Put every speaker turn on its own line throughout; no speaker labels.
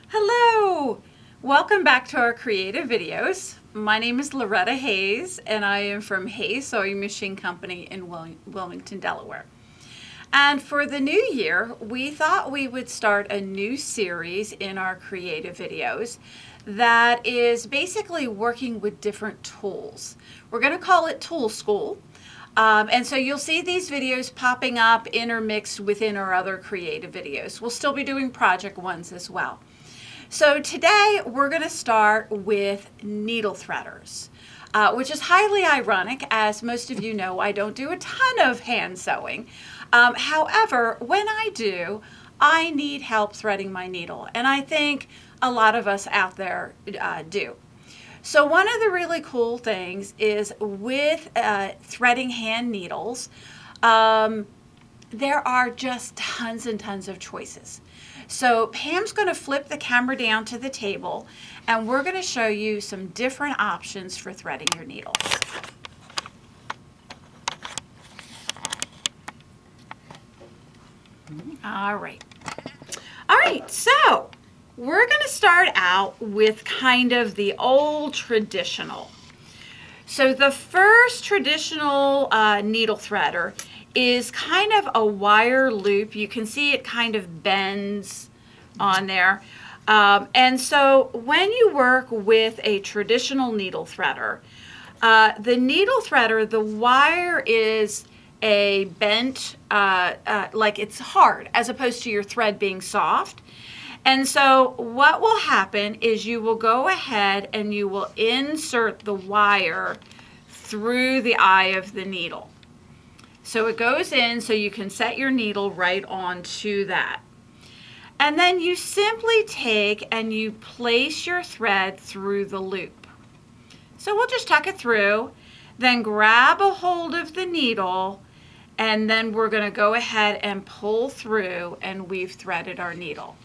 Hello! Welcome back to our creative videos. My name is Loretta Hayes and I am from Hayes Sewing Machine Company in Wilmington, Delaware. And for the new year, we thought we would start a new series in our creative videos that is basically working with different tools. We're going to call it Tool School. And so you'll see these videos popping up intermixed within our other creative videos. We'll still be doing project ones as well. So today we're going to start with needle threaders, which is highly ironic. As most of you know, I don't do a ton of hand sewing. However, when I do, I need help threading my needle, and I think a lot of us out there do. So one of the really cool things is with threading hand needles, there are just tons and tons of choices. So Pam's going to flip the camera down to the table and we're going to show you some different options for threading your needles. All right, so we're going to start out with kind of the old traditional. So the first traditional needle threader is kind of a wire loop. You can see it kind of bends on there. And so when you work with a traditional needle threader, the wire is a bent, like it's hard, as opposed to your thread being soft. And so what will happen is you will go ahead and you will insert the wire through the eye of the needle. So it goes in so you can set your needle right onto that. And then you simply take and you place your thread through the loop. So we'll just tuck it through, then grab a hold of the needle, and then we're going to go ahead and pull through, and we've threaded our needle.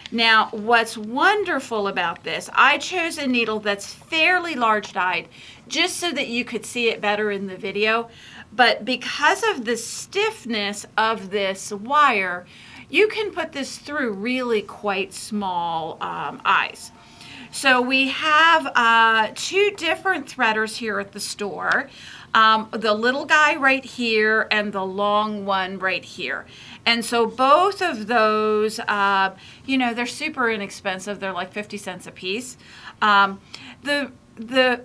Now, what's wonderful about this, I chose a needle that's fairly large dyed just so that you could see it better in the video. But because of the stiffness of this wire, you can put this through really quite small eyes. So we have two different threaders here at the store. The little guy right here and the long one right here. And so both of those, they're super inexpensive. They're like 50 cents a piece. The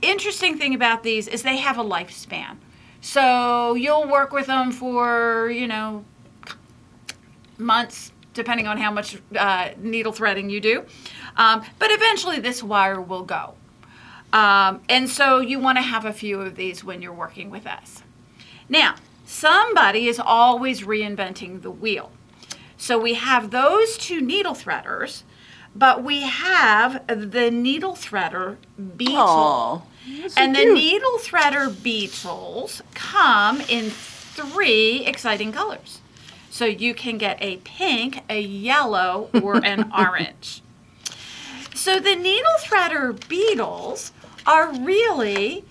interesting thing about these is they have a lifespan. So you'll work with them for, months, depending on how much needle threading you do. But eventually this wire will go. And so you want to have a few of these when you're working with us. Now, somebody is always reinventing the wheel. So we have those two needle threaders, but we have the needle threader beetle. And the needle threader beetles come in 3 exciting colors. So you can get a pink, a yellow, or an orange. So the needle threader beetles are really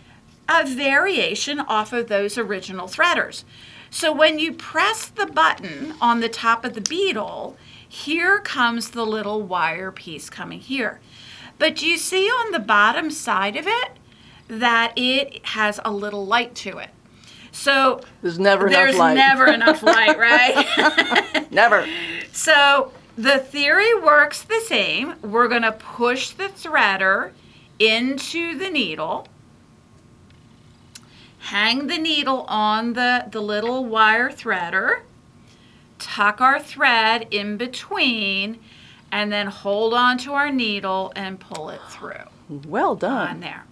a variation off of those original threaders. So when you press the button on the top of the beetle, here comes the little wire piece coming here. But you see on the bottom side of it that it has a little light to it. So
there's never enough
light, right?
Never.
So the theory works the same. We're going to push the threader into the needle, hang the needle on the little wire threader, tuck our thread in between, and then hold on to our needle and pull it through.
Well done.
On there.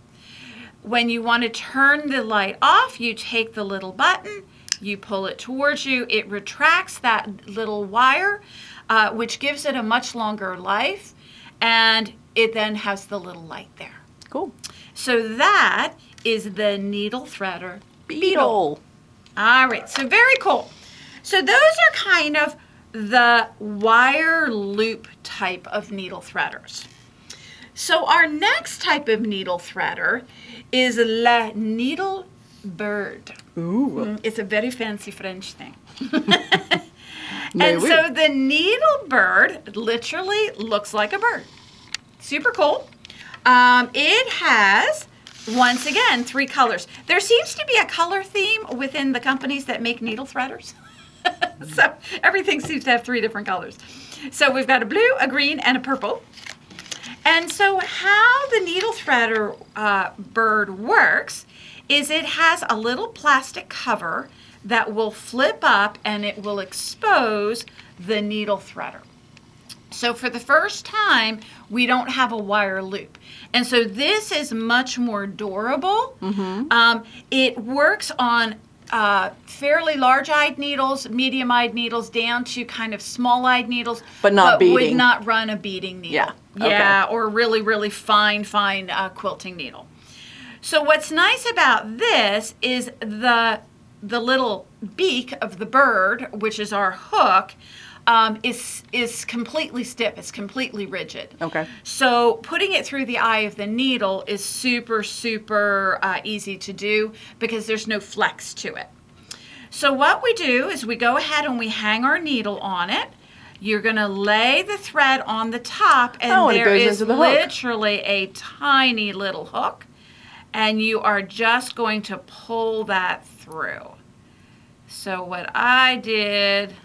When you want to turn the light off, you take the little button, you pull it towards you, it retracts that little wire, which gives it a much longer life, and it then has the little light there.
Cool.
So that is the needle threader
beetle.
All right, so very cool. So those are kind of the wire loop type of needle threaders. So our next type of needle threader is la needle bird.
Ooh.
It's a very fancy French thing. And so the needle bird literally looks like a bird. Super cool. It has, once again, 3 colors. There seems to be a color theme within the companies that make needle threaders. So everything seems to have 3 different colors. So we've got a blue, a green, and a purple. And so how the needle threader bird works is it has a little plastic cover that will flip up and it will expose the needle threader. So for the first time, we don't have a wire loop. And so this is much more durable. It works on fairly large-eyed needles, medium-eyed needles, down to kind of small-eyed needles.
But not beading.
Would not run a beading needle.
Yeah.
Yeah,
Okay.
or really, really fine quilting needle. So what's nice about this is the little beak of the bird, which is our hook, is completely stiff. It's completely rigid.
Okay.
So putting it through the eye of the needle is super, super easy to do because there's no flex to it. So what we do is we go ahead and we hang our needle on it. You're going to lay the thread on the top, and there is literally a tiny little hook. And you are just going to pull that through. So what I did,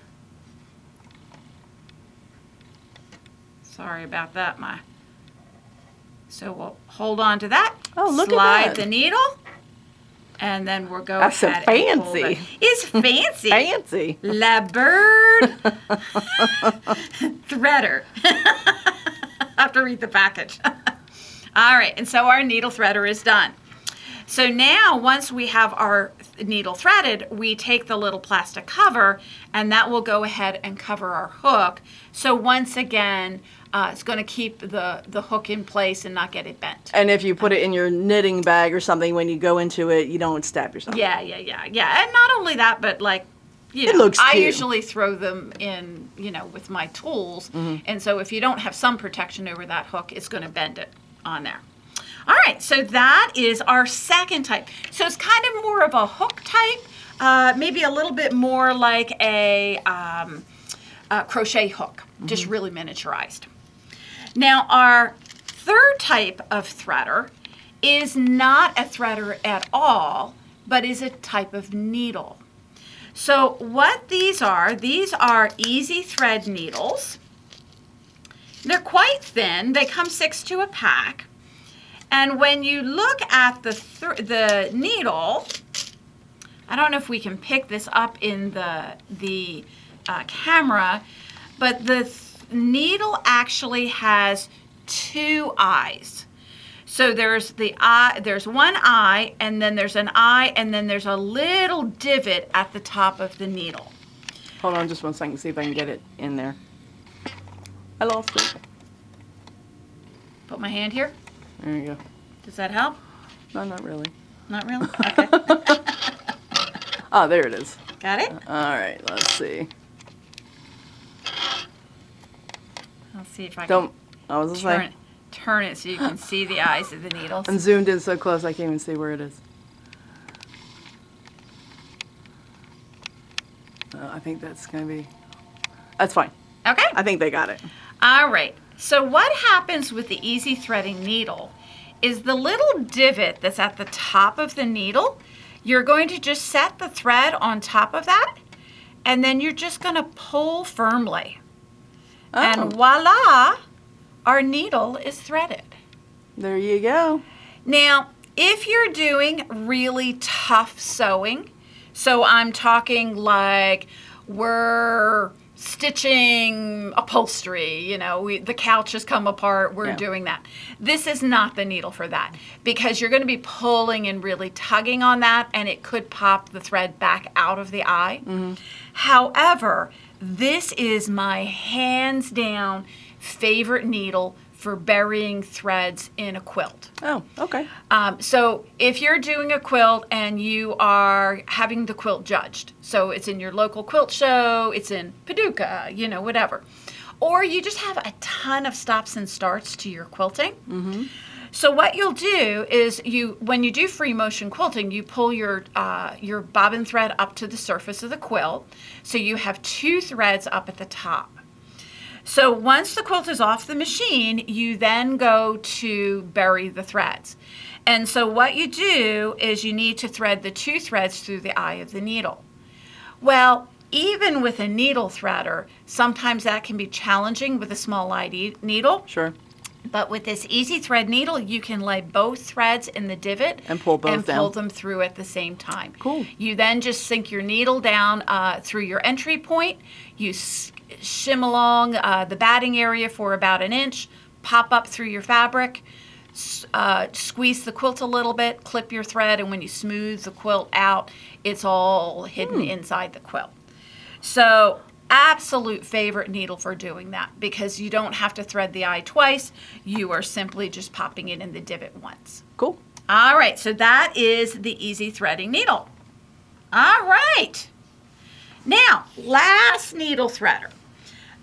sorry about that, so we'll hold on to that.
Oh, look at
slide
that.
the needle, and then we'll go
That's so
ahead and pull
fancy.
that. It's fancy.
Fancy.
La bird threader. I have to read the package. All right, and so our needle threader is done. So now, once we have our needle threaded, we take the little plastic cover, and that will go ahead and cover our hook. So once again, it's going to keep the hook in place and not get it bent.
And if you put it in your knitting bag or something, when you go into it, you don't stab yourself.
Yeah. And not only that, but like,
It looks
I
cute.
usually throw them in, with my tools. And so if you don't have some protection over that hook, it's going to bend it on there. All right, so that is our second type. So it's kind of more of a hook type, maybe a little bit more like a crochet hook, just really miniaturized. Now, our third type of threader is not a threader at all, but is a type of needle. So what these are easy thread needles. They're quite thin. They come 6 to a pack. And when you look at the needle, I don't know if we can pick this up in the camera, but the needle actually has 2 eyes. So there's the eye, there's one eye, and then there's an eye, and then there's a little divot at the top of the needle.
Hold on just one second, see if I can get it in there. I lost it.
Put my hand here.
There you go.
Does that help?
No, not really.
Not really? Okay.
Oh, there it is.
Got it?
All right, let's see.
I'll see if I
Don't. I was
can
gonna say.
turn it so you can see the eyes of the needles.
I'm zoomed in so close I can't even see where it is. I think that's gonna be. That's fine.
Okay.
I think they got it.
All right. So what happens with the easy threading needle is the little divot that's at the top of the needle, you're going to just set the thread on top of that, and then you're just going to pull firmly.
Oh,
And voila, our needle is threaded.
there you go.
Now, if you're doing really tough sewing, so I'm talking like we're stitching upholstery, the couch has come apart, we're doing that. This is not the needle for that because you're going to be pulling and really tugging on that, and it could pop the thread back out of the eye. However, this is my hands down favorite needle for burying threads in a quilt.
Oh, okay.
So if you're doing a quilt and you are having the quilt judged, so it's in your local quilt show, it's in Paducah, whatever, or you just have a ton of stops and starts to your quilting, So what you'll do is when you do free motion quilting, you pull your bobbin thread up to the surface of the quilt. So you have 2 threads up at the top. So once the quilt is off the machine, you then go to bury the threads. And so what you do is you need to thread the 2 threads through the eye of the needle. Well, even with a needle threader, sometimes that can be challenging with a small eye needle.
Sure.
But with this easy thread needle, you can lay both threads in the divot
and pull both down.
Pull them through at the same time.
Cool.
You then just sink your needle down through your entry point. You shim along the batting area for about 1 inch, pop up through your fabric, squeeze the quilt a little bit, clip your thread, and when you smooth the quilt out, it's all hidden inside the quilt. So absolute favorite needle for doing that because you don't have to thread the eye twice. You are simply just popping it in the divot once.
Cool.
All right, so that is the easy threading needle. All right. Now, last needle threader.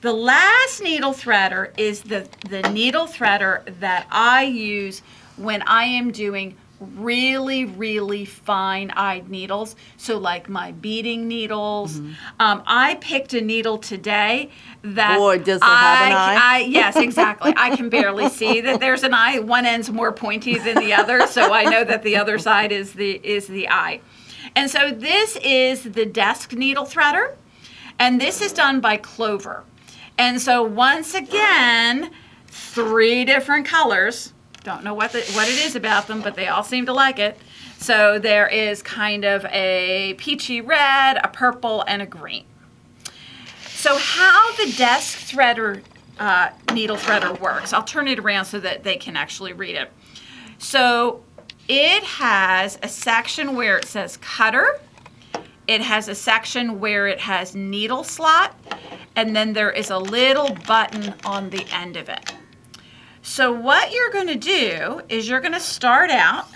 The last needle threader is the needle threader that I use when I am doing really, really fine-eyed needles. So like my beading needles. I picked a needle today that
Boy, does it have an eye?
Yes, exactly. I can barely see that there's an eye. One end's more pointy than the other, so I know that the other side is the eye. And so this is the desk needle threader, and this is done by Clover. And so once again, 3 different colors. Don't know what it is about them, but they all seem to like it. So there is kind of a peachy red, a purple, and a green. So how the desk threader, needle threader works, I'll turn it around so that they can actually read it. So it has a section where it says cutter. It has a section where it has needle slot, and then there is a little button on the end of it. So what you're going to do is you're going to start out,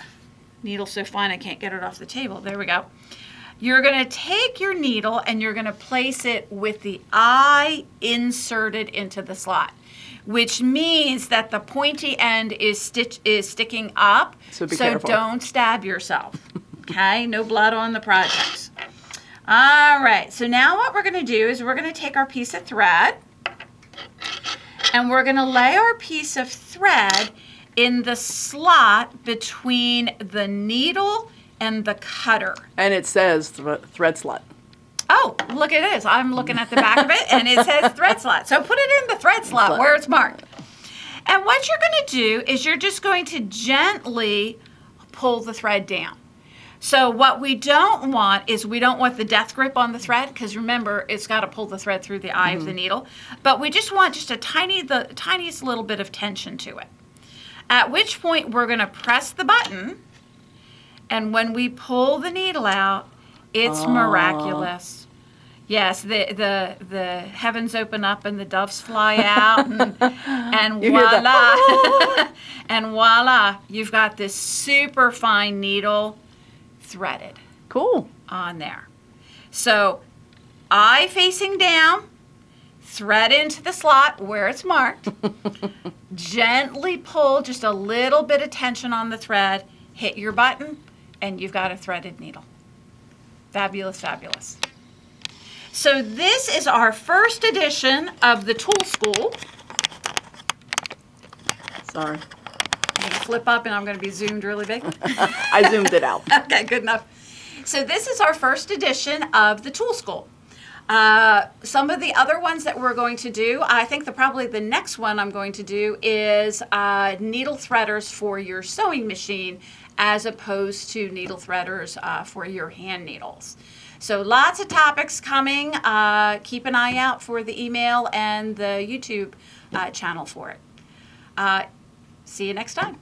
needle's so fine I can't get it off the table, there we go. You're going to take your needle and you're going to place it with the eye inserted into the slot, which means that the pointy end is sticking up,
so be careful.
Don't stab yourself, okay? No blood on the project. All right, so now what we're going to do is we're going to take our piece of thread and we're going to lay our piece of thread in the slot between the needle and the cutter.
And it says thread slot.
Oh, look at this. I'm looking at the back of it, and it says thread slot. So put it in the thread slot where it's marked. And what you're going to do is you're just going to gently pull the thread down. So what we don't want is we don't want the death grip on the thread, because remember, it's got to pull the thread through the eye of the needle. But we just want just the tiniest little bit of tension to it. At which point we're going to press the button, and when we pull the needle out, it's miraculous. Yes, the heavens open up and the doves fly out, and voila, and voila, you've got this super fine needle threaded.
Cool.
On there. So eye facing down, thread into the slot where it's marked, gently pull just a little bit of tension on the thread, hit your button, and you've got a threaded needle. Fabulous, fabulous. So this is our first edition of the Tool School.
Sorry.
I'm going to flip up and I'm going to be zoomed really big.
I zoomed it out.
Okay, good enough. So this is our first edition of the Tool School. Some of the other ones that we're going to do, I think probably the next one I'm going to do is needle threaders for your sewing machine as opposed to needle threaders for your hand needles. So lots of topics coming. Keep an eye out for the email and the YouTube channel for it. See you next time.